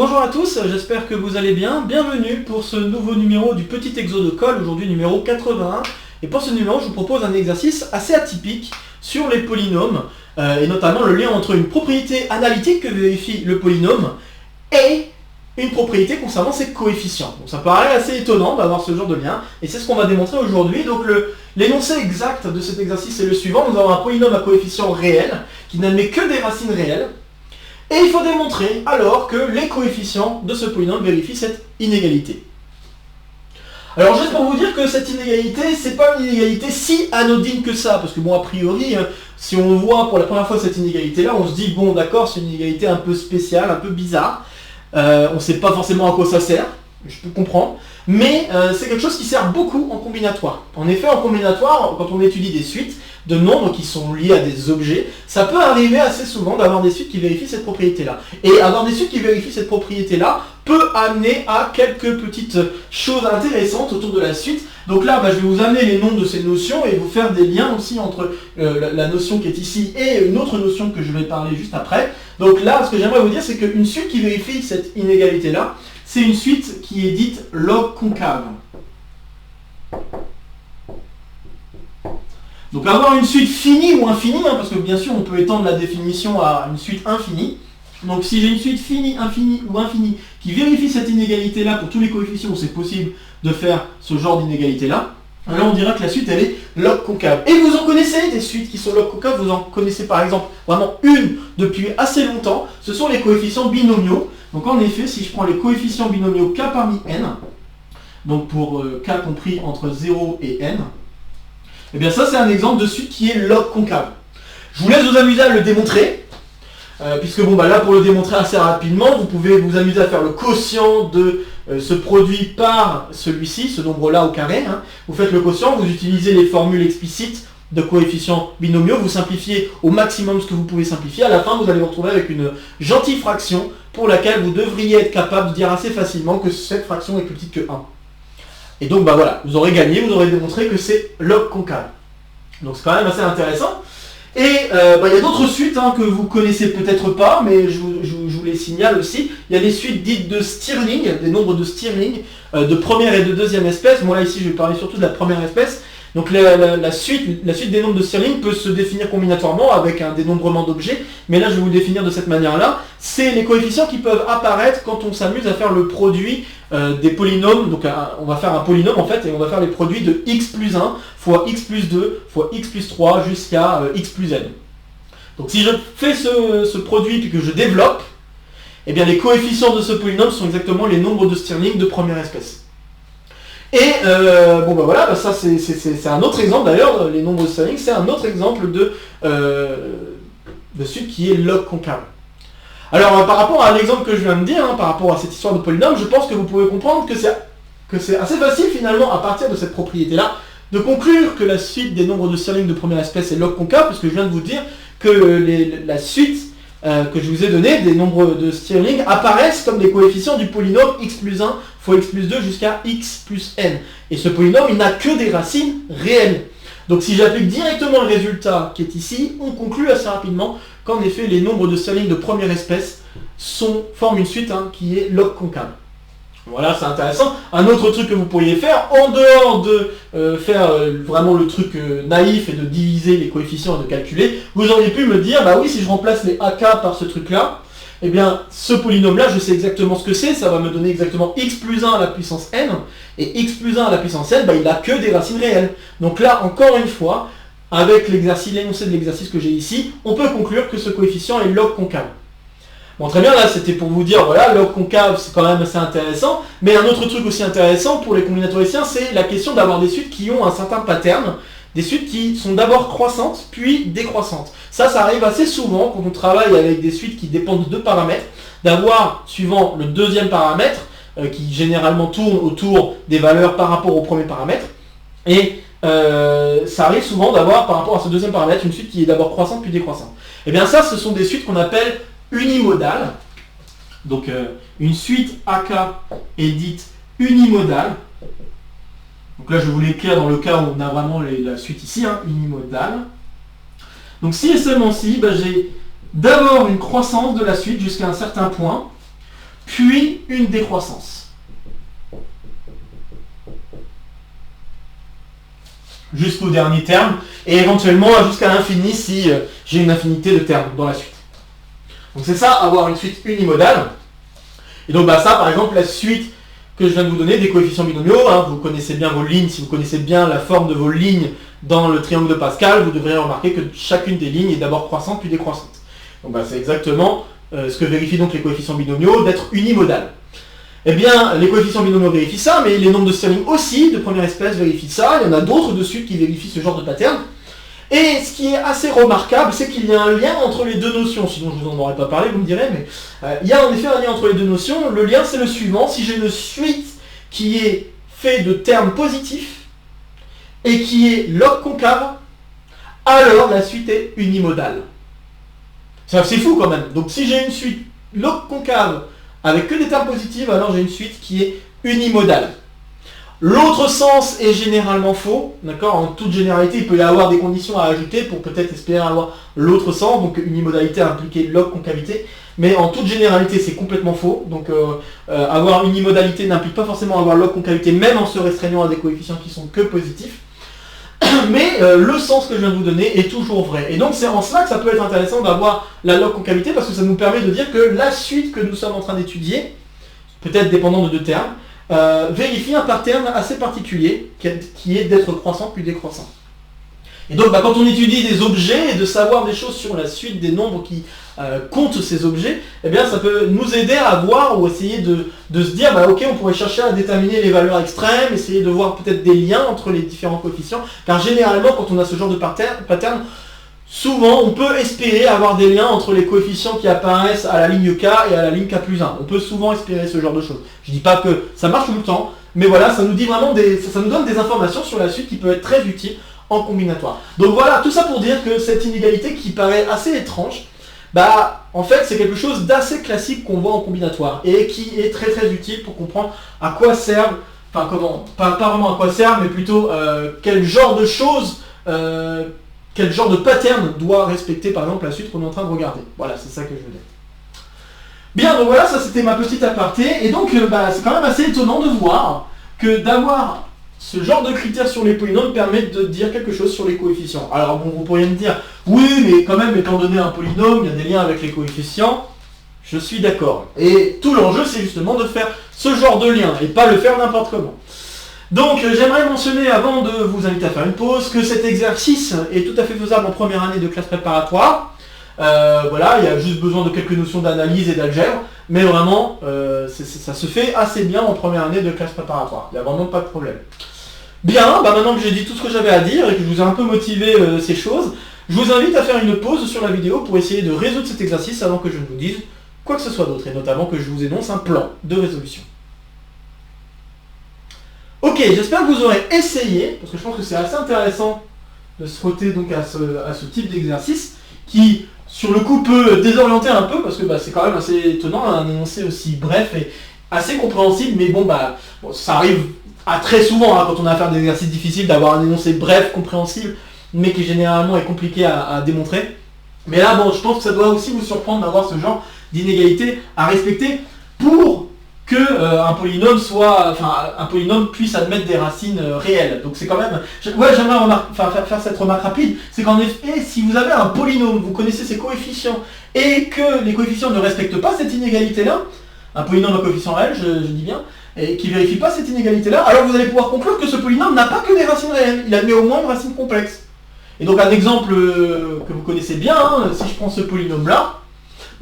Bonjour à tous, j'espère que vous allez bien. Bienvenue pour ce nouveau numéro du Petit Exo de Colle, aujourd'hui numéro 81. Et pour ce numéro, je vous propose un exercice assez atypique sur les polynômes, et notamment le lien entre une propriété analytique que vérifie le polynôme et une propriété concernant ses coefficients. Donc ça paraît assez étonnant d'avoir ce genre de lien, et c'est ce qu'on va démontrer aujourd'hui. Donc l'énoncé exact de cet exercice est le suivant. Nous avons un polynôme à coefficient réel qui n'admet que des racines réelles. Et il faut démontrer alors que les coefficients de ce polynôme vérifient cette inégalité. Alors juste pour vous dire que cette inégalité, c'est pas une inégalité si anodine que ça, parce que bon, a priori, si on voit pour la première fois cette inégalité-là, on se dit, bon d'accord, c'est une inégalité un peu spéciale, un peu bizarre, on ne sait pas forcément à quoi ça sert, je peux comprendre, mais c'est quelque chose qui sert beaucoup en combinatoire. En effet, en combinatoire, quand on étudie des suites de nombres qui sont liés à des objets, ça peut arriver assez souvent d'avoir des suites qui vérifient cette propriété-là. Et avoir des suites qui vérifient cette propriété-là peut amener à quelques petites choses intéressantes autour de la suite. Donc là, je vais vous amener les noms de ces notions et vous faire des liens aussi entre la notion qui est ici et une autre notion que je vais parler juste après. Donc là, ce que j'aimerais vous dire, c'est qu'une suite qui vérifie cette inégalité-là, c'est une suite qui est dite log concave. Donc avoir une suite finie ou infinie, parce que bien sûr on peut étendre la définition à une suite infinie. Donc si j'ai une suite finie, infinie ou infinie qui vérifie cette inégalité-là pour tous les coefficients où c'est possible de faire ce genre d'inégalité-là, alors on dira que la suite elle est log concave. Et vous en connaissez des suites qui sont log concave, vous en connaissez par exemple vraiment une depuis assez longtemps, ce sont les coefficients binomiaux. Donc en effet, si je prends les coefficients binomiaux k parmi n, donc pour k compris entre 0 et n, et bien ça c'est un exemple de suite qui est log concave. Je vous laisse vous amuser à le démontrer, puisque bon là pour le démontrer assez rapidement, vous pouvez vous amuser à faire le quotient de ce produit par celui-ci, ce nombre-là au carré. Vous faites le quotient, vous utilisez les formules explicites de coefficients binomiaux, vous simplifiez au maximum ce que vous pouvez simplifier. À la fin, vous allez vous retrouver avec une gentille fraction pour laquelle vous devriez être capable de dire assez facilement que cette fraction est plus petite que 1. Et donc voilà, vous aurez gagné, vous aurez démontré que c'est log concave. Donc c'est quand même assez intéressant. Et il y a d'autres suites que vous connaissez peut-être pas, mais je vous les signale aussi. Il y a des suites dites de Stirling, des nombres de Stirling, de première et de deuxième espèce. Moi là ici je vais parler surtout de la première espèce. Donc la suite des nombres de Stirling peut se définir combinatoirement avec un dénombrement d'objets, mais là je vais vous le définir de cette manière-là. C'est les coefficients qui peuvent apparaître quand on s'amuse à faire le produit des polynômes. Donc on va faire un polynôme en fait, et on va faire les produits de x plus 1 fois x plus 2 fois x plus 3 jusqu'à x plus n. Donc si je fais ce produit puis que je développe, eh bien les coefficients de ce polynôme sont exactement les nombres de Stirling de première espèce. Et voilà, ça c'est un autre exemple d'ailleurs, les nombres de Stirling, c'est un autre exemple de suite qui est log concave. Alors par rapport à l'exemple que je viens de dire, par rapport à cette histoire de polynôme, je pense que vous pouvez comprendre que c'est assez facile finalement à partir de cette propriété-là de conclure que la suite des nombres de Stirling de première espèce est log concave, puisque je viens de vous dire que la suite que je vous ai donné, des nombres de Stirling, apparaissent comme des coefficients du polynôme x plus 1 fois x plus 2 jusqu'à x plus n. Et ce polynôme, il n'a que des racines réelles. Donc si j'applique directement le résultat qui est ici, on conclut assez rapidement qu'en effet les nombres de Stirling de première espèce forment une suite qui est log concave. Voilà, c'est intéressant. Un autre truc que vous pourriez faire, en dehors de faire vraiment le truc naïf et de diviser les coefficients et de calculer, vous auriez pu me dire, oui, si je remplace les AK par ce truc-là, eh bien, ce polynôme-là, je sais exactement ce que c'est, ça va me donner exactement x plus 1 à la puissance n, et x plus 1 à la puissance n, il n'a que des racines réelles. Donc là, encore une fois, avec l'énoncé de l'exercice que j'ai ici, on peut conclure que ce coefficient est log concave. Bon, très bien, là c'était pour vous dire, voilà, log concave c'est quand même assez intéressant, mais un autre truc aussi intéressant pour les combinatoriciens, c'est la question d'avoir des suites qui ont un certain pattern, des suites qui sont d'abord croissantes, puis décroissantes. Ça arrive assez souvent quand on travaille avec des suites qui dépendent de deux paramètres, d'avoir, suivant le deuxième paramètre, qui généralement tourne autour des valeurs par rapport au premier paramètre, et ça arrive souvent d'avoir, par rapport à ce deuxième paramètre, une suite qui est d'abord croissante puis décroissante. Et bien ça, ce sont des suites qu'on appelle unimodale. Donc une suite AK est dite unimodale. Donc là je vous l'éclaire dans le cas où on a vraiment la suite ici, unimodale. Donc si et seulement si, j'ai d'abord une croissance de la suite jusqu'à un certain point, puis une décroissance. Jusqu'au dernier terme, et éventuellement jusqu'à l'infini si j'ai une infinité de termes dans la suite. Donc c'est ça, avoir une suite unimodale. Et donc ça, par exemple, la suite que je viens de vous donner, des coefficients binomiaux, hein, vous connaissez bien vos lignes, si vous connaissez bien la forme de vos lignes dans le triangle de Pascal, vous devrez remarquer que chacune des lignes est d'abord croissante puis décroissante. Donc c'est exactement ce que vérifient donc les coefficients binomiaux, d'être unimodal. Eh bien, les coefficients binomiaux vérifient ça, mais les nombres de Stirling aussi, de première espèce, vérifient ça. Il y en a d'autres de suite qui vérifient ce genre de pattern. Et ce qui est assez remarquable, c'est qu'il y a un lien entre les deux notions. Sinon, je vous en aurais pas parlé, vous me direz, mais il y a en effet un lien entre les deux notions. Le lien, c'est le suivant. Si j'ai une suite qui est faite de termes positifs et qui est log concave, alors la suite est unimodale. C'est fou quand même. Donc si j'ai une suite log concave avec que des termes positifs, alors j'ai une suite qui est unimodale. L'autre sens est généralement faux, d'accord? En toute généralité, il peut y avoir des conditions à ajouter pour peut-être espérer avoir l'autre sens, donc unimodalité impliquée log concavité, mais en toute généralité, c'est complètement faux. Donc avoir unimodalité n'implique pas forcément avoir log concavité, même en se restreignant à des coefficients qui sont que positifs. Mais le sens que je viens de vous donner est toujours vrai. Et donc c'est en cela que ça peut être intéressant d'avoir la log concavité, parce que ça nous permet de dire que la suite que nous sommes en train d'étudier, peut-être dépendant de deux termes, vérifie un pattern assez particulier, qui est d'être croissant puis décroissant. Et donc quand on étudie des objets et de savoir des choses sur la suite des nombres qui comptent ces objets, eh bien ça peut nous aider à voir ou essayer de se dire, ok, on pourrait chercher à déterminer les valeurs extrêmes, essayer de voir peut-être des liens entre les différents coefficients, car généralement quand on a ce genre de pattern, souvent on peut espérer avoir des liens entre les coefficients qui apparaissent à la ligne K et à la ligne K plus 1. On peut souvent espérer ce genre de choses. Je ne dis pas que ça marche tout le temps, mais voilà, ça nous dit vraiment ça nous donne des informations sur la suite qui peuvent être très utiles en combinatoire. Donc voilà, tout ça pour dire que cette inégalité qui paraît assez étrange, en fait c'est quelque chose d'assez classique qu'on voit en combinatoire et qui est très très utile pour comprendre à quoi servent, pas vraiment à quoi servent, mais plutôt quel genre de choses, quel genre de pattern doit respecter par exemple la suite qu'on est en train de regarder. Voilà, c'est ça que je veux dire. Bien, donc voilà, ça c'était ma petite aparté, et donc c'est quand même assez étonnant de voir que d'avoir ce genre de critères sur les polynômes permet de dire quelque chose sur les coefficients. Alors bon, vous pourriez me dire, oui, mais quand même, étant donné un polynôme, il y a des liens avec les coefficients. Je suis d'accord. Et tout l'enjeu, c'est justement de faire ce genre de lien, et pas le faire n'importe comment. Donc j'aimerais mentionner, avant de vous inviter à faire une pause, que cet exercice est tout à fait faisable en première année de classe préparatoire. Voilà, il y a juste besoin de quelques notions d'analyse et d'algèbre, mais vraiment, ça se fait assez bien en première année de classe préparatoire. Il n'y a vraiment pas de problème. Bien, maintenant que j'ai dit tout ce que j'avais à dire et que je vous ai un peu motivé ces choses, je vous invite à faire une pause sur la vidéo pour essayer de résoudre cet exercice avant que je ne vous dise quoi que ce soit d'autre, et notamment que je vous énonce un plan de résolution. Ok, j'espère que vous aurez essayé, parce que je pense que c'est assez intéressant de se frotter donc à ce type d'exercice, qui sur le coup peut désorienter un peu, parce que c'est quand même assez étonnant, un énoncé aussi bref et assez compréhensible, mais bon, ça arrive très souvent quand on a à faire des exercices difficiles d'avoir un énoncé bref, compréhensible, mais qui généralement est compliqué à démontrer. Mais là, je pense que ça doit aussi vous surprendre d'avoir ce genre d'inégalité à respecter pour que un polynôme puisse admettre des racines réelles. Donc c'est quand même... j'aimerais faire cette remarque rapide, c'est qu'en effet, si vous avez un polynôme, vous connaissez ses coefficients, et que les coefficients ne respectent pas cette inégalité-là, un polynôme à coefficient réel, je dis bien, et qui ne vérifie pas cette inégalité-là, alors vous allez pouvoir conclure que ce polynôme n'a pas que des racines réelles, il admet au moins une racine complexe. Et donc un exemple que vous connaissez bien, si je prends ce polynôme-là,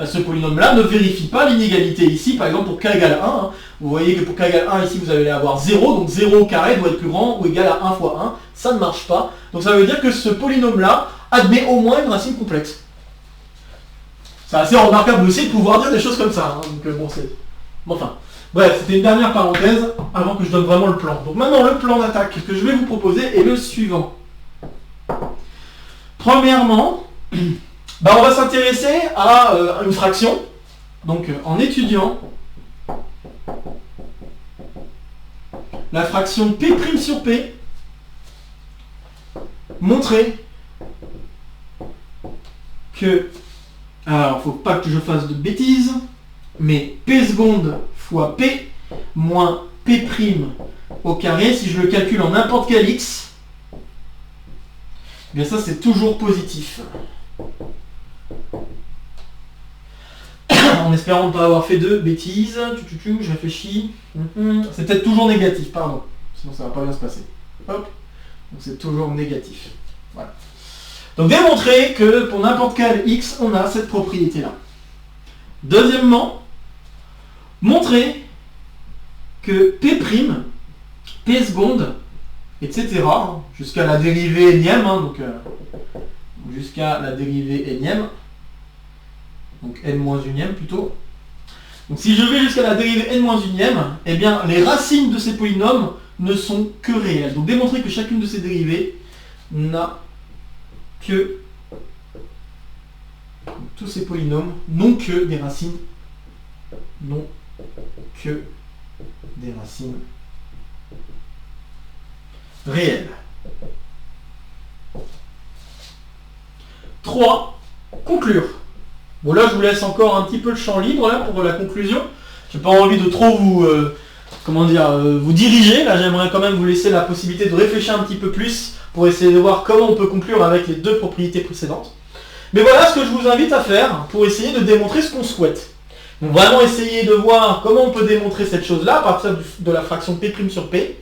ce polynôme-là ne vérifie pas l'inégalité ici, par exemple pour k égale 1, vous voyez que pour k égale 1 ici vous allez avoir 0, donc 0 au carré doit être plus grand ou égal à 1 fois 1, ça ne marche pas, donc ça veut dire que ce polynôme-là admet au moins une racine complexe. C'est assez remarquable aussi de pouvoir dire des choses comme ça, donc enfin, bref, c'était une dernière parenthèse avant que je donne vraiment le plan. Donc maintenant le plan d'attaque que je vais vous proposer est le suivant. Premièrement, on va s'intéresser à une fraction, donc en étudiant la fraction P' sur P, montrer que, alors faut pas que je fasse de bêtises, mais p seconde fois p moins p' au carré, si je le calcule en n'importe quel x, eh bien ça c'est toujours positif. En espérant ne pas avoir fait de bêtises, je réfléchis. C'est peut-être toujours négatif, pardon. Sinon ça va pas bien se passer. Hop. Donc c'est toujours négatif. Voilà. Donc démontrer que pour n'importe quel x, on a cette propriété-là. Deuxièmement, montrer que p', p seconde, etc., jusqu'à la dérivée énième, donc jusqu'à la dérivée énième, donc n-1 plutôt. Donc si je vais jusqu'à la dérivée n-1, eh bien les racines de ces polynômes ne sont que réelles. Donc démontrer que chacune de ces dérivées n'a que... tous ces polynômes n'ont que des racines. N'ont que des racines réelles. 3. Conclure. Bon là je vous laisse encore un petit peu le champ libre là, pour la conclusion. J'ai pas envie de trop vous, vous diriger. Là j'aimerais quand même vous laisser la possibilité de réfléchir un petit peu plus pour essayer de voir comment on peut conclure avec les deux propriétés précédentes. Mais voilà ce que je vous invite à faire pour essayer de démontrer ce qu'on souhaite. Donc vraiment essayer de voir comment on peut démontrer cette chose-là à partir de la fraction p' sur p.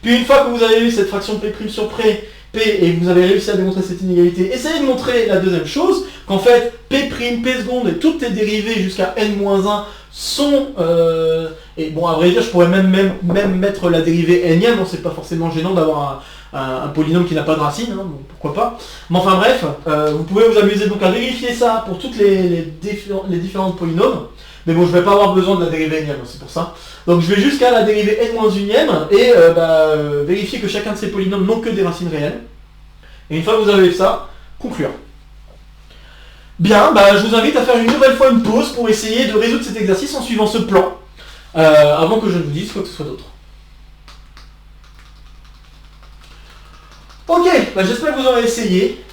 Puis une fois que vous avez eu cette fraction p' sur p et que vous avez réussi à démontrer cette inégalité, essayez de montrer la deuxième chose, qu'en fait p', p seconde et toutes les dérivées jusqu'à n-1 sont... et bon à vrai dire je pourrais même mettre la dérivée énième, donc c'est pas forcément gênant d'avoir un polynôme qui n'a pas de racine, hein, donc pourquoi pas. Mais enfin bref, vous pouvez vous amuser donc à vérifier ça pour toutes les différentes polynômes. Mais bon, je ne vais pas avoir besoin de la dérivée énième, c'est pour ça. Donc je vais jusqu'à la dérivée n-1 et vérifier que chacun de ces polynômes n'ont que des racines réelles. Et une fois que vous avez ça, conclure. Bien, je vous invite à faire une nouvelle fois une pause pour essayer de résoudre cet exercice en suivant ce plan, avant que je ne vous dise quoi que ce soit d'autre. Ok, j'espère que vous aurez essayé.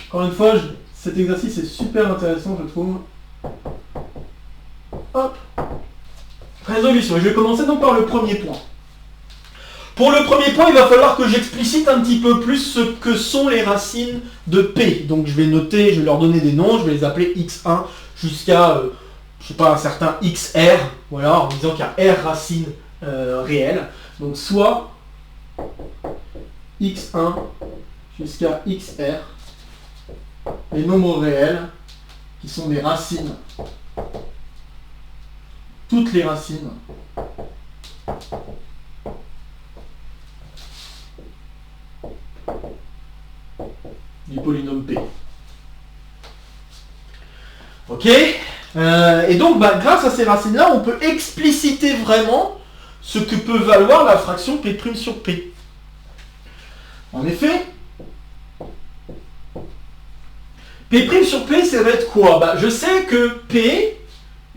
Encore une fois, cet exercice est super intéressant, je trouve. Hop. Résolution. Et je vais commencer donc par le premier point. Pour le premier point, il va falloir que j'explicite un petit peu plus ce que sont les racines de P. Donc je vais noter, je vais leur donner des noms, je vais les appeler x1 jusqu'à, je sais pas, un certain xr, voilà, en disant qu'il y a r racines réelles. Donc soit x1 jusqu'à xr, les nombres réels, qui sont des racines, toutes les racines du polynôme P. Ok. Et donc, grâce à ces racines-là, on peut expliciter vraiment ce que peut valoir la fraction P' sur P. En effet, P' sur P, ça va être quoi? Je sais que P,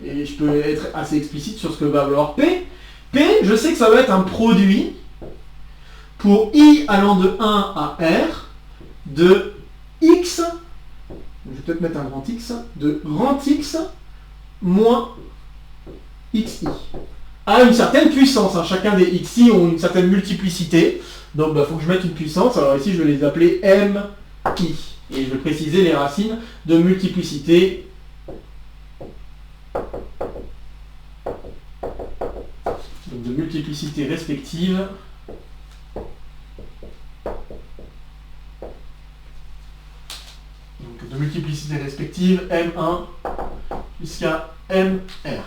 et je peux être assez explicite sur ce que va valoir P. P, je sais que ça va être un produit pour I allant de 1 à R de X, je vais peut-être mettre un grand X, de grand X moins XI. À une certaine puissance, hein. Chacun des XI ont une certaine multiplicité, donc il faut que je mette une puissance. Alors ici je vais les appeler MI, et je vais préciser les racines de multiplicité respectives M1 jusqu'à MR.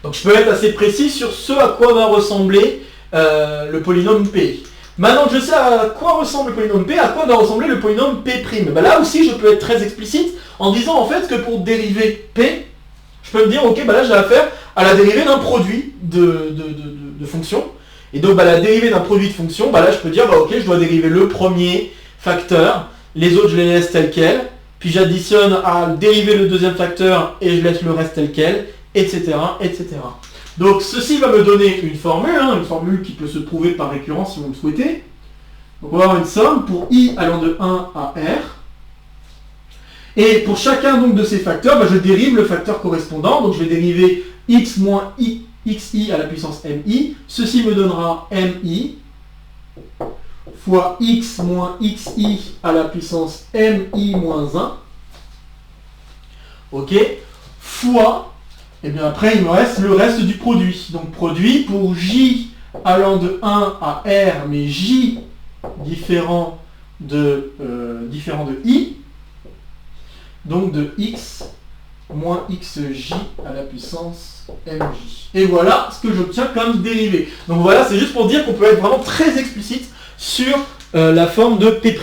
Donc je peux être assez précis sur ce à quoi va ressembler le polynôme P. Maintenant que je sais à quoi ressemble le polynôme P, à quoi doit ressembler le polynôme P'. Là aussi je peux être très explicite en disant en fait que pour dériver P, je peux me dire ok là j'ai affaire à la dérivée d'un produit de fonction. Et donc la dérivée d'un produit de fonction, là je peux dire ok je dois dériver le premier facteur, les autres je les laisse tels quels, puis j'additionne à dériver le deuxième facteur et je laisse le reste tel quel, etc. etc. Donc ceci va me donner une formule qui peut se prouver par récurrence si vous le souhaitez. Donc on va avoir une somme pour I allant de 1 à R. Et pour chacun donc de ces facteurs, je dérive le facteur correspondant. Donc je vais dériver x moins xi à la puissance mi. Ceci me donnera mi fois x moins xi à la puissance mi moins 1. Ok. Fois, et bien après il me reste le reste du produit. Donc produit pour j allant de 1 à r, mais j différent de i. Donc de x moins xj à la puissance mj. Et voilà ce que j'obtiens comme dérivée. Donc voilà, c'est juste pour dire qu'on peut être vraiment très explicite sur la forme de P'.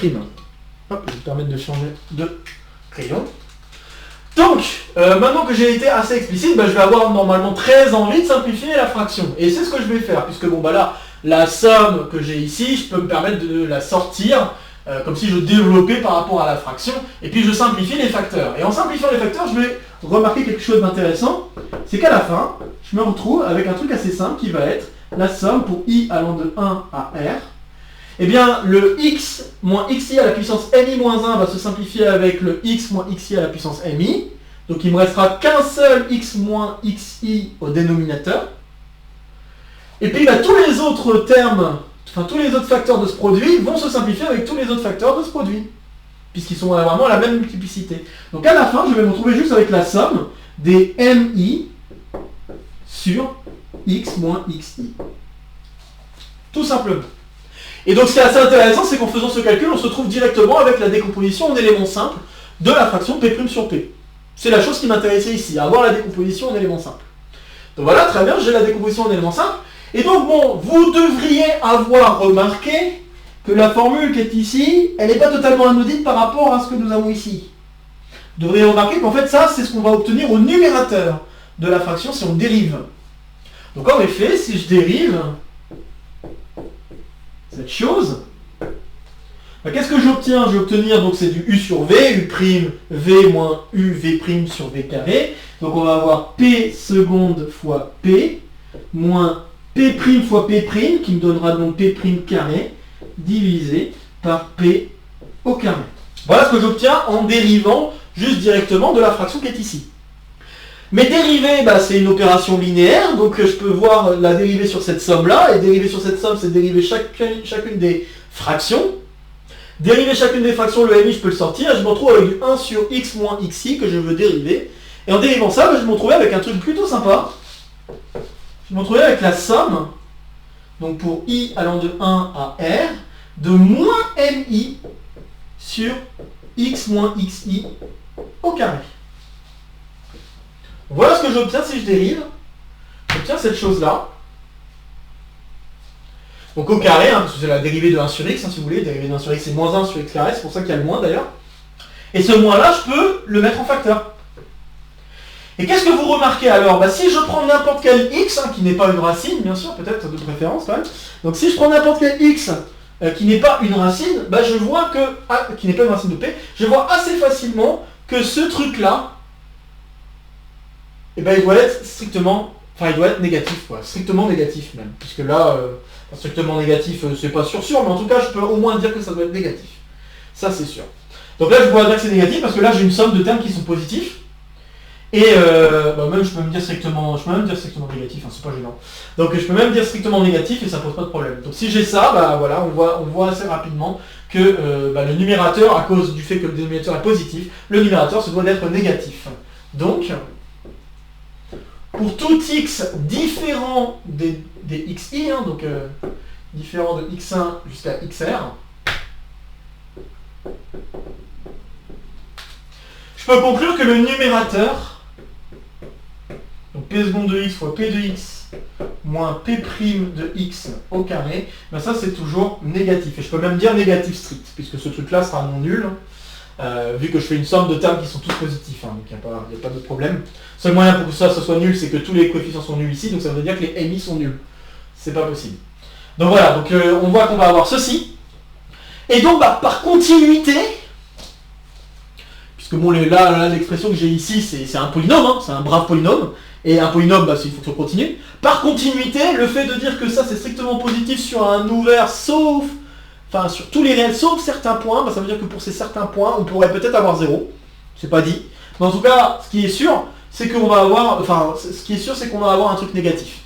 Hop, je vais me permettre de changer de crayon. Donc, maintenant que j'ai été assez explicite, je vais avoir normalement très envie de simplifier la fraction. Et c'est ce que je vais faire, puisque bon là, la somme que j'ai ici, je peux me permettre de la sortir comme si je développais par rapport à la fraction, et puis je simplifie les facteurs. Et en simplifiant les facteurs, je vais remarquer quelque chose d'intéressant, c'est qu'à la fin, je me retrouve avec un truc assez simple qui va être la somme pour i allant de 1 à r. Eh bien, le x moins xi à la puissance mi moins 1 va se simplifier avec le x moins xi à la puissance mi. Donc il me restera qu'un seul x moins xi au dénominateur. Et puis tous les autres termes, enfin tous les autres facteurs de ce produit vont se simplifier avec tous les autres facteurs de ce produit, puisqu'ils sont vraiment à la même multiplicité. Donc à la fin, je vais me retrouver juste avec la somme des mi sur x moins xi. Tout simplement. Et donc ce qui est assez intéressant, c'est qu'en faisant ce calcul, on se trouve directement avec la décomposition en éléments simples de la fraction P' sur P. C'est la chose qui m'intéressait ici, avoir la décomposition en éléments simples. Donc voilà, très bien, j'ai la décomposition en éléments simples. Et donc bon, vous devriez avoir remarqué que la formule qui est ici, elle n'est pas totalement anodine par rapport à ce que nous avons ici. Vous devriez remarquer qu'en fait ça, c'est ce qu'on va obtenir au numérateur de la fraction si on dérive. Donc en effet, si je dérive cette chose, qu'est-ce que j'obtiens? Je vais obtenir, donc c'est du u sur v, u' v moins u v' sur v carré. Donc on va avoir p seconde fois p, moins p' fois p', qui me donnera donc p' carré, divisé par p au carré. Voilà ce que j'obtiens en dérivant juste directement de la fraction qui est ici. Mais dériver, c'est une opération linéaire, donc je peux voir la dérivée sur cette somme-là, et dériver sur cette somme, c'est dériver chacune des fractions. Dériver chacune des fractions, le mi, je peux le sortir, et je me retrouve avec du 1 sur x moins xi que je veux dériver. Et en dérivant ça, je me retrouvais avec un truc plutôt sympa. Je me retrouvais avec la somme, donc pour i allant de 1 à r, de moins mi sur x moins xi au carré. Voilà ce que j'obtiens si je dérive. J'obtiens cette chose-là. Donc au carré, parce que c'est la dérivée de 1 sur x, si vous voulez. Dérivée de 1 sur x, c'est moins 1 sur x carré, c'est pour ça qu'il y a le moins d'ailleurs. Et ce moins-là, je peux le mettre en facteur. Et qu'est-ce que vous remarquez alors? Si je prends n'importe quel x, qui n'est pas une racine, bien sûr, peut-être de préférence quand même. Donc si je prends n'importe quel x qui n'est pas une racine, je vois que, qui n'est pas une racine de p, je vois assez facilement que ce truc-là, il doit être strictement, il doit être négatif, quoi, strictement négatif même, puisque là, strictement négatif, c'est pas sûr, mais en tout cas, je peux au moins dire que ça doit être négatif. Ça, c'est sûr. Donc là, je pourrais dire que c'est négatif, parce que là, j'ai une somme de termes qui sont positifs, et même, je peux même dire strictement négatif, c'est pas gênant. Donc je peux même dire strictement négatif, et ça pose pas de problème. Donc si j'ai ça, voilà, on voit assez rapidement que le numérateur, à cause du fait que le dénominateur est positif, le numérateur se doit d'être négatif. Donc, pour tout x différent des xi, donc différent de x1 jusqu'à xr, je peux conclure que le numérateur, donc p seconde de x fois p de x moins p' de x au carré, ça c'est toujours négatif. Et je peux même dire négatif strict, puisque ce truc-là sera non nul, vu que je fais une somme de termes qui sont tous positifs, donc il n'y a pas de problème. Le seul moyen pour que ça soit nul, c'est que tous les coefficients sont nuls ici, donc ça veut dire que les mi sont nuls. C'est pas possible. Donc voilà, donc on voit qu'on va avoir ceci. Et donc par continuité, puisque bon, là l'expression que j'ai ici, c'est un polynôme, c'est un brave polynôme, et un polynôme, c'est une fonction continue. Par continuité, le fait de dire que ça c'est strictement positif sur un ouvert, sur tous les réels, sauf certains points, ça veut dire que pour ces certains points, on pourrait peut-être avoir 0, c'est pas dit. Mais en tout cas, ce qui est sûr, c'est qu'on va avoir, un truc négatif.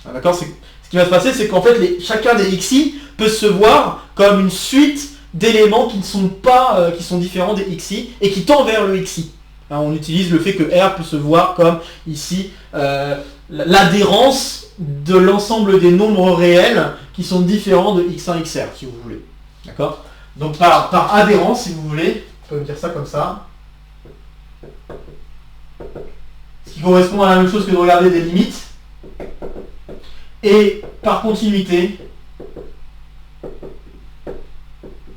Ah, d'accord, ce qui va se passer, c'est qu'en fait, chacun des xi peut se voir comme une suite d'éléments qui ne sont pas, qui sont différents des xi et qui tendent vers le xi. Alors, on utilise le fait que R peut se voir comme ici l'adhérence de l'ensemble des nombres réels qui sont différents de x1, xr, si vous voulez. D'accord? Donc par adhérence, si vous voulez, on peut dire ça comme ça. Ce qui correspond à la même chose que de regarder des limites. Et par continuité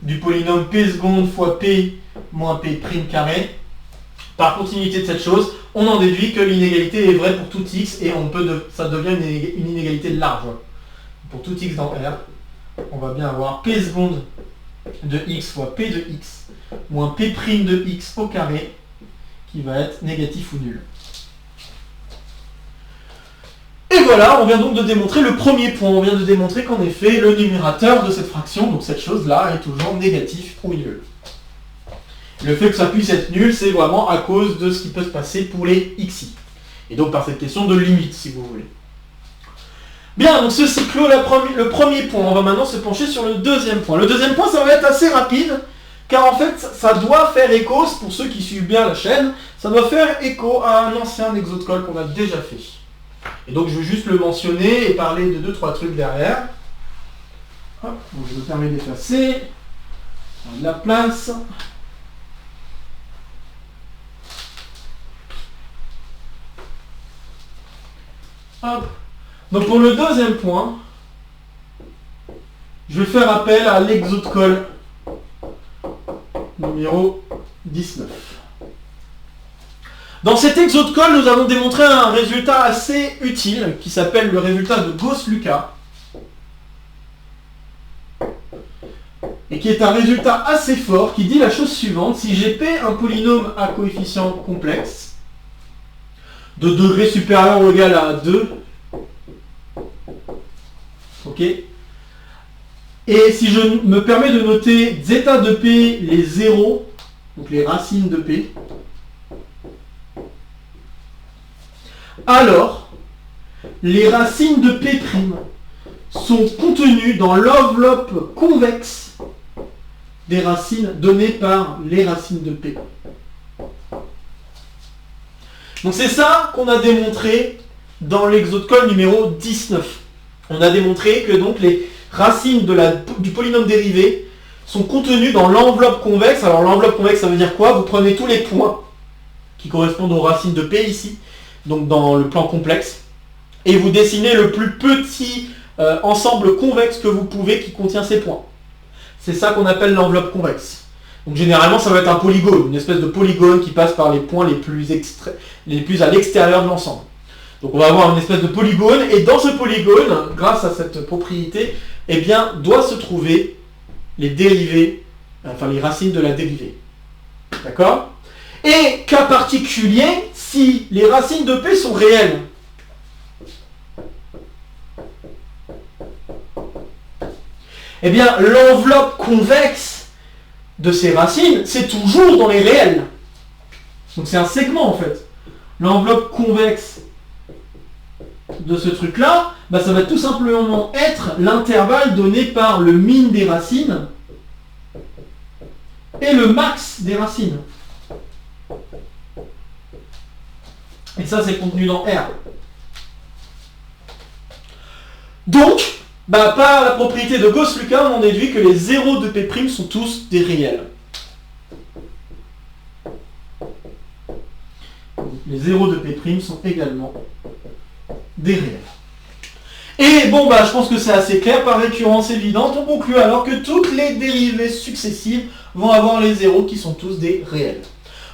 du polynôme p seconde fois p moins p prime carré, par continuité de cette chose, on en déduit que l'inégalité est vraie pour tout x et ça devient une inégalité large. Pour tout x dans R, on va bien avoir p seconde de x fois p de x moins p prime de x au carré qui va être négatif ou nul. Et voilà, on vient donc de démontrer le premier point. On vient de démontrer qu'en effet, le numérateur de cette fraction, donc cette chose-là, est toujours négatif ou nul. Le fait que ça puisse être nul, c'est vraiment à cause de ce qui peut se passer pour les xi. Et donc par cette question de limite, si vous voulez. Bien, donc ceci clôt le premier point. On va maintenant se pencher sur le deuxième point. Le deuxième point, ça va être assez rapide, car en fait, ça doit faire écho, pour ceux qui suivent bien la chaîne, ça doit faire écho à un ancien exode-call qu'on a déjà fait. Et donc je vais juste le mentionner et parler de 2-3 trucs derrière. Hop, donc je me permets d'effacer. On a de la place. Hop. Donc pour le deuxième point, je vais faire appel à l'exode-call numéro 19. Dans cet exode-call, nous avons démontré un résultat assez utile qui s'appelle le résultat de Gauss-Lucas et qui est un résultat assez fort qui dit la chose suivante: si j'ai P un polynôme à coefficient complexe de degré supérieur ou égal à 2, ok, et si je me permets de noter zeta de P les zéros, donc les racines de P, alors les racines de P' sont contenues dans l'enveloppe convexe des racines données par les racines de P. Donc c'est ça qu'on a démontré dans l'exode-call numéro 19. On a démontré que donc les racines du polynôme dérivé sont contenues dans l'enveloppe convexe. Alors l'enveloppe convexe, ça veut dire quoi? Vous prenez tous les points qui correspondent aux racines de P ici, donc dans le plan complexe, et vous dessinez le plus petit ensemble convexe que vous pouvez qui contient ces points. C'est ça qu'on appelle l'enveloppe convexe. Donc généralement ça va être un polygone, une espèce de polygone qui passe par les points les plus à l'extérieur de l'ensemble. Donc on va avoir une espèce de polygone, et dans ce polygone, grâce à cette propriété, eh bien, doit se trouver les dérivés, enfin les racines de la dérivée. D'accord? Et cas particulier, si les racines de P sont réelles, eh bien l'enveloppe convexe de ces racines, c'est toujours dans les réels. Donc c'est un segment en fait. L'enveloppe convexe de ce truc-là, bah, ça va tout simplement être l'intervalle donné par le min des racines et le max des racines. Et ça, c'est contenu dans R. Donc, bah, par la propriété de Gauss-Lucas, on déduit que les zéros de P' sont tous des réels. Les zéros de P' sont également des réels. Et bon, bah, je pense que c'est assez clair, par récurrence évidente, on conclut alors que toutes les dérivées successives vont avoir les zéros qui sont tous des réels.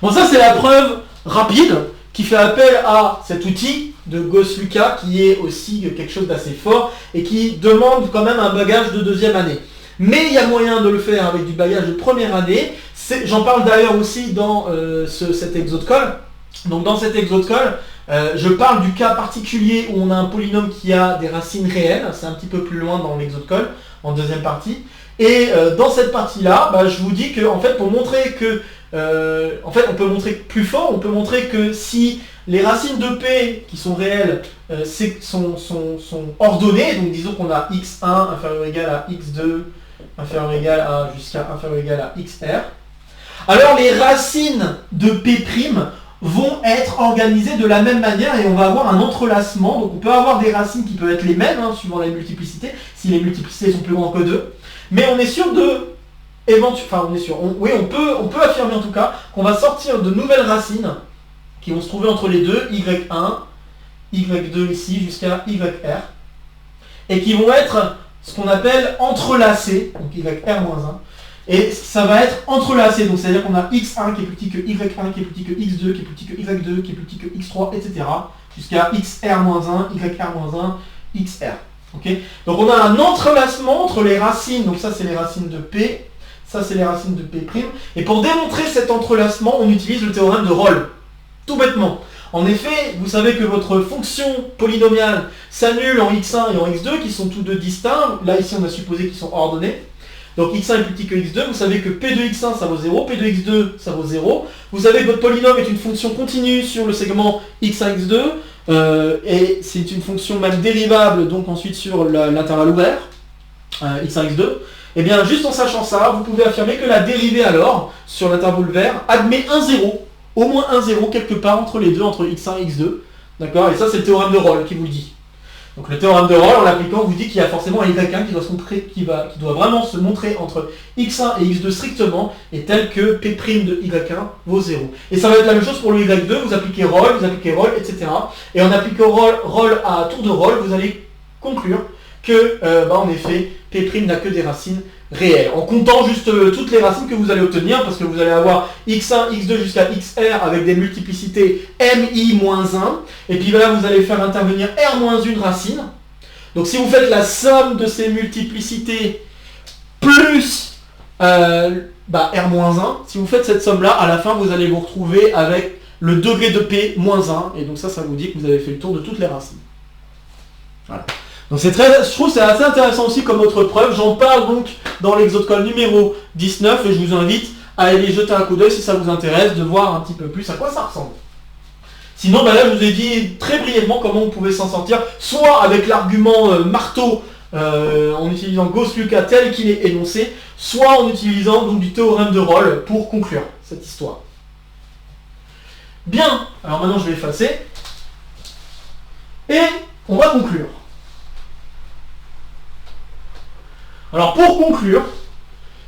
Bon, ça c'est la preuve rapide qui fait appel à cet outil de Gauss-Lucas qui est aussi quelque chose d'assez fort et qui demande quand même un bagage de deuxième année. Mais il y a moyen de le faire avec du bagage de première année. J'en parle d'ailleurs aussi dans cet exode-call. Donc dans cet exode-call, je parle du cas particulier où on a un polynôme qui a des racines réelles. C'est un petit peu plus loin dans l'exode-call, en deuxième partie. Et dans cette partie-là, bah, je vous dis que en fait, pour montrer que en fait, on peut montrer plus fort, on peut montrer que si les racines de P qui sont réelles sont ordonnées, donc disons qu'on a x1 inférieur ou égal à x2 inférieur ou égal à jusqu'à inférieur ou égal à xr, alors les racines de P' vont être organisées de la même manière et on va avoir un entrelacement. Donc on peut avoir des racines qui peuvent être les mêmes, hein, suivant les multiplicités, si les multiplicités sont plus grandes que 2. Mais on est sûr de... Enfin on est sûr, oui on peut affirmer en tout cas qu'on va sortir de nouvelles racines qui vont se trouver entre les deux, y1, y2 ici jusqu'à yr, et qui vont être ce qu'on appelle entrelacées, donc yr-1. Et ça va être entrelacé, donc c'est-à-dire qu'on a x1 qui est plus petit que y1, qui est plus petit que x2, qui est plus petit que y2, qui est plus petit que x3, etc. jusqu'à xr-1, yr-1, xr. Okay, donc on a un entrelacement entre les racines, donc ça c'est les racines de P, ça c'est les racines de P', et pour démontrer cet entrelacement, on utilise le théorème de Rolle, tout bêtement. En effet, vous savez que votre fonction polynomiale s'annule en x1 et en x2, qui sont tous deux distincts, là ici on a supposé qu'ils sont ordonnés. Donc x1 est plus petit que x2, vous savez que p de x1 ça vaut 0, p de x2 ça vaut 0. Vous savez que votre polynôme est une fonction continue sur le segment x1, x2, et c'est une fonction même dérivable, donc ensuite sur l'intervalle ouvert, x1, x2. Et bien juste en sachant ça, vous pouvez affirmer que la dérivée alors, sur l'intervalle ouvert, admet un 0, au moins un 0 quelque part entre les deux, entre x1 et x2. D'accord? Et ça c'est le théorème de Rolle qui vous le dit. Donc le théorème de Rolle, en l'appliquant, vous dit qu'il y a forcément un y1 qui doit vraiment se montrer entre x1 et x2 strictement, et tel que p' de y1 vaut 0. Et ça va être la même chose pour le y2, vous appliquez Rolle, etc. Et en appliquant Rolle à tour de Rolle, vous allez conclure que, en effet, p' n'a que des racines réelles. En comptant juste toutes les racines que vous allez obtenir, parce que vous allez avoir x1, x2 jusqu'à xr avec des multiplicités mi-1, et puis là vous allez faire intervenir r-1 racine. Donc si vous faites la somme de ces multiplicités plus r-1, si vous faites cette somme-là, à la fin vous allez vous retrouver avec le degré de p moins 1, et donc ça vous dit que vous avez fait le tour de toutes les racines. Voilà. Donc je trouve que c'est assez intéressant aussi comme autre preuve. J'en parle donc dans l'exode-call numéro 19 et je vous invite à aller jeter un coup d'œil si ça vous intéresse, de voir un petit peu plus à quoi ça ressemble. Sinon, là je vous ai dit très brièvement comment on pouvait s'en sortir, soit avec l'argument marteau en utilisant Gauss-Lucas tel qu'il est énoncé, soit en utilisant donc du théorème de Rolle pour conclure cette histoire. Bien, alors maintenant je vais effacer et on va conclure. Alors pour conclure,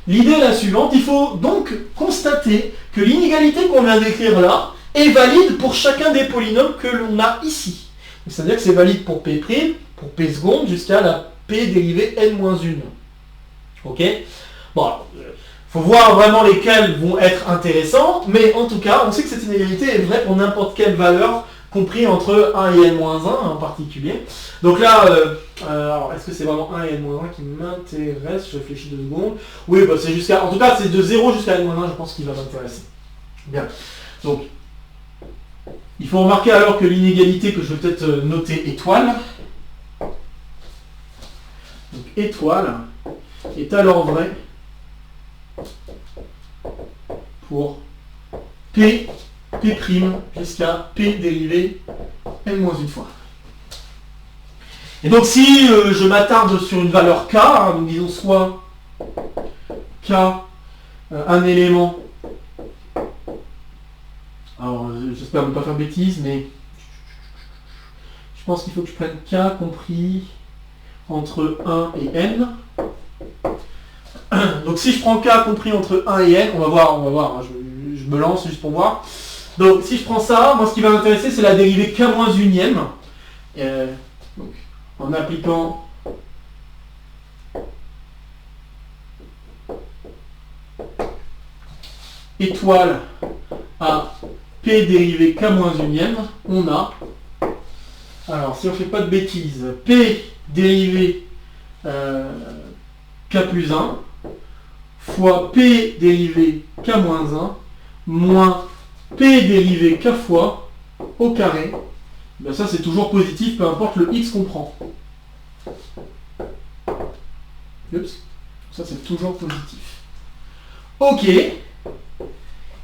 l'idée est la suivante, il faut donc constater que l'inégalité qu'on vient d'écrire là est valide pour chacun des polynômes que l'on a ici. C'est-à-dire que c'est valide pour P', pour P seconde, jusqu'à la P dérivée n-1. Ok? Bon, il faut voir vraiment lesquels vont être intéressants, mais en tout cas, on sait que cette inégalité est vraie pour n'importe quelle valeur, compris entre 1 et n-1 en particulier. Donc là, alors est-ce que c'est vraiment 1 et n-1 qui m'intéresse? Je réfléchis 2 secondes. Oui, c'est jusqu'à... En tout cas, c'est de 0 jusqu'à n-1, je pense qu'il va m'intéresser. Bien. Donc, il faut remarquer alors que l'inégalité, que je vais peut-être noter étoile. Donc étoile est alors vrai pour P jusqu'à P dérivé n-1 fois. Et donc si je m'attarde sur une valeur K, donc disons soit K, un élément, alors j'espère ne pas faire bêtise, mais je pense qu'il faut que je prenne K compris entre 1 et n. Donc si je prends K compris entre 1 et n, on va voir, hein, je me lance juste pour voir. Donc si je prends ça, moi ce qui va m'intéresser c'est la dérivée k-1e. Donc en appliquant étoile à p dérivée k-1e, on a, alors si on ne fait pas de bêtises, p dérivée k plus 1 fois p dérivée k-1 moins p dérivé k fois au carré, ben ça c'est toujours positif, peu importe le x qu'on prend. Oups. Ça c'est toujours positif. Ok.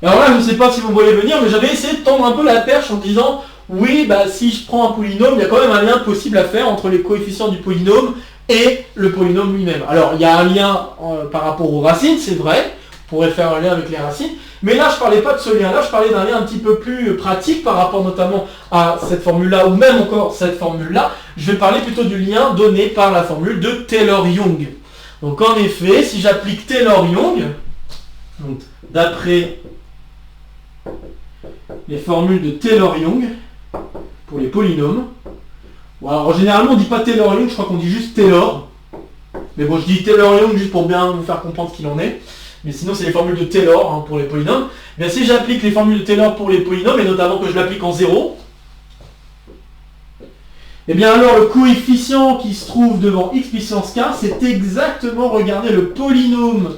Et alors là, je ne sais pas si vous me voyez venir, mais j'avais essayé de tendre un peu la perche en disant, oui, bah si je prends un polynôme, il y a quand même un lien possible à faire entre les coefficients du polynôme et le polynôme lui-même. Alors, il y a un lien par rapport aux racines, c'est vrai, on pourrait faire un lien avec les racines, mais là, je ne parlais pas de ce lien-là, je parlais d'un lien un petit peu plus pratique par rapport notamment à cette formule-là, ou même encore cette formule-là. Je vais parler plutôt du lien donné par la formule de Taylor-Young. Donc, en effet, si j'applique Taylor-Young, d'après les formules de Taylor-Young, pour les polynômes. Bon, alors généralement on dit pas Taylor-Young, je crois qu'on dit juste Taylor. Mais bon, je dis Taylor-Young juste pour bien vous faire comprendre ce qu'il en est. Mais sinon c'est les formules de Taylor hein, pour les polynômes. Bien si j'applique les formules de Taylor pour les polynômes, et notamment que je l'applique en 0, et bien alors le coefficient qui se trouve devant x puissance k, c'est exactement, regardez, le polynôme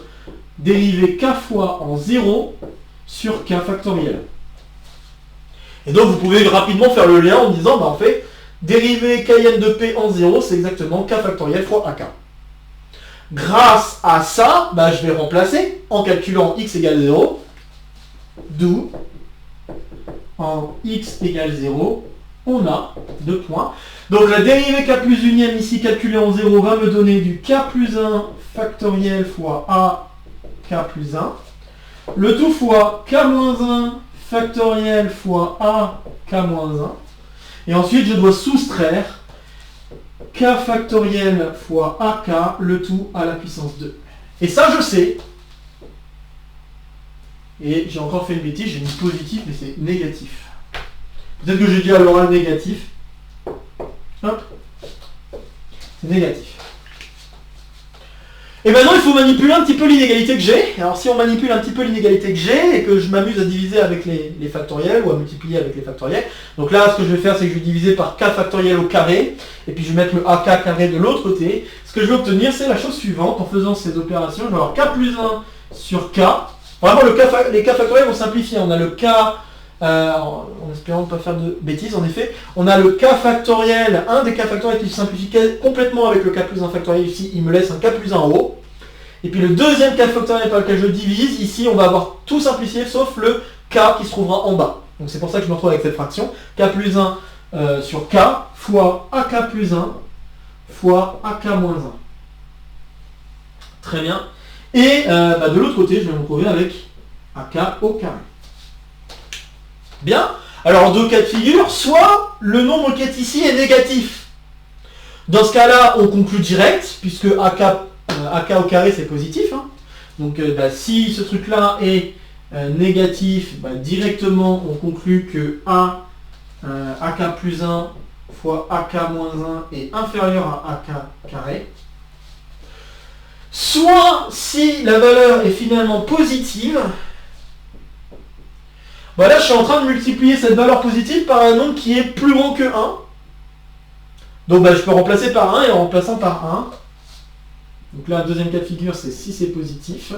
dérivé k fois en 0 sur k factoriel. Et donc vous pouvez rapidement faire le lien en disant, bah en fait, dérivé kn de p en 0, c'est exactement k factoriel fois ak. Grâce à ça, bah, je vais remplacer en calculant x égale 0, d'où en x égale 0, on a 2 points. Donc la dérivée k plus unième ici calculée en 0 va me donner du k plus 1 factoriel fois a k plus 1. Le tout fois k moins 1 factoriel fois a k moins 1. Et ensuite, je dois soustraire k factoriel fois ak, le tout à la puissance 2. Et ça, je sais. Et j'ai encore fait une bêtise, j'ai mis positif, mais c'est négatif. Peut-être que j'ai dit à l'oral négatif. Hop. C'est négatif. Et maintenant, il faut manipuler un petit peu l'inégalité que j'ai. Alors, si on manipule un petit peu l'inégalité que j'ai et que je m'amuse à diviser avec les factoriels ou à multiplier avec les factoriels, donc là, ce que je vais faire, c'est que je vais diviser par k factoriel au carré, et puis je vais mettre le ak carré de l'autre côté. Ce que je vais obtenir, c'est la chose suivante. En faisant ces opérations, je vais avoir k plus 1 sur k. Vraiment, les k factoriels vont simplifier. On a le k, en espérant ne pas faire de bêtises, en effet, on a le k factoriel, un des k factoriels qui se simplifie complètement avec le k plus 1 factoriel ici, il me laisse un k plus 1 en haut. Et puis le deuxième k factoriel par lequel je divise, ici on va avoir tout simplifié sauf le k qui se trouvera en bas. Donc c'est pour ça que je me retrouve avec cette fraction, k plus 1 sur k fois ak plus 1 fois ak moins 1. Très bien. Et de l'autre côté, je vais me retrouver avec ak au carré. Bien. Alors en deux cas de figure, soit le nombre qui est ici est négatif. Dans ce cas-là, on conclut direct, puisque ak au carré c'est positif. Hein. Donc si ce truc-là est négatif, directement on conclut que ak plus 1 fois ak moins 1 est inférieur à ak carré. Soit si la valeur est finalement positive, là je suis en train de multiplier cette valeur positive par un nombre qui est plus grand que 1. Donc je peux remplacer par 1 et en remplaçant par 1. Donc là, deuxième cas de figure, c'est si c'est positif.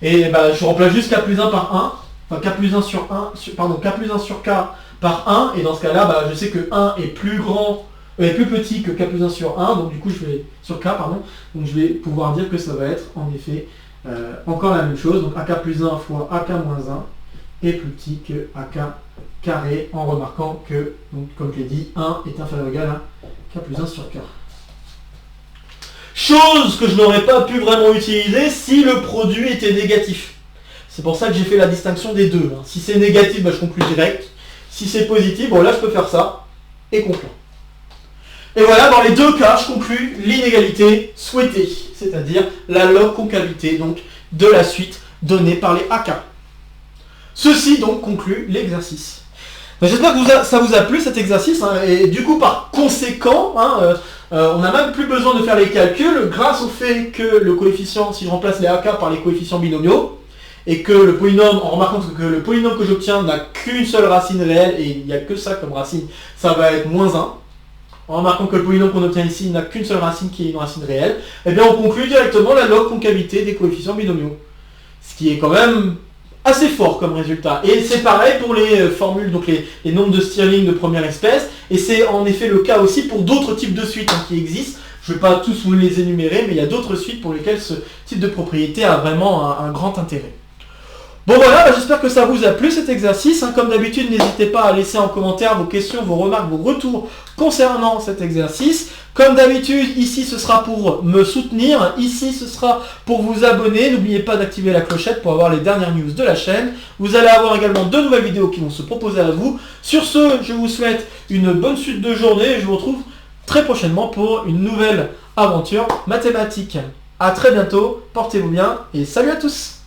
Et je remplace juste k plus 1 par 1. Enfin k plus 1 sur 1, k plus 1 sur k par 1. Et dans ce cas-là, je sais que 1 est plus petit que k plus 1 sur 1. Donc du coup, sur k, pardon. Donc je vais pouvoir dire que ça va être en effet encore la même chose. Donc ak plus 1 fois ak moins 1 est plus petit que ak carré, en remarquant que, donc, comme je l'ai dit, 1 est inférieur ou égal à k plus 1 sur k. Chose que je n'aurais pas pu vraiment utiliser si le produit était négatif. C'est pour ça que j'ai fait la distinction des deux. Si c'est négatif, je conclue direct. Si c'est positif, là je peux faire ça et conclure. Et voilà, dans les deux cas, je conclus l'inégalité souhaitée, c'est-à-dire la log concavité donc, de la suite donnée par les AK. Ceci donc conclut l'exercice. J'espère que ça vous a plu cet exercice, et du coup par conséquent, on n'a même plus besoin de faire les calculs grâce au fait que le coefficient, si je remplace les AK par les coefficients binomiaux, et que le polynôme, en remarquant que le polynôme que j'obtiens n'a qu'une seule racine réelle, et il n'y a que ça comme racine, ça va être moins 1. En remarquant que le polynôme qu'on obtient ici n'a qu'une seule racine qui est une racine réelle, et bien on conclut directement la log concavité des coefficients binomiaux. Ce qui est quand même assez fort comme résultat. Et c'est pareil pour les formules, donc les nombres de Stirling de première espèce, et c'est en effet le cas aussi pour d'autres types de suites qui existent. Je ne vais pas tous vous les énumérer, mais il y a d'autres suites pour lesquelles ce type de propriété a vraiment un grand intérêt. Bon voilà, j'espère que ça vous a plu cet exercice. Comme d'habitude, n'hésitez pas à laisser en commentaire vos questions, vos remarques, vos retours concernant cet exercice. Comme d'habitude, ici ce sera pour me soutenir, ici ce sera pour vous abonner. N'oubliez pas d'activer la clochette pour avoir les dernières news de la chaîne. Vous allez avoir également 2 nouvelles vidéos qui vont se proposer à vous. Sur ce, je vous souhaite une bonne suite de journée et je vous retrouve très prochainement pour une nouvelle aventure mathématique. A très bientôt, portez-vous bien et salut à tous!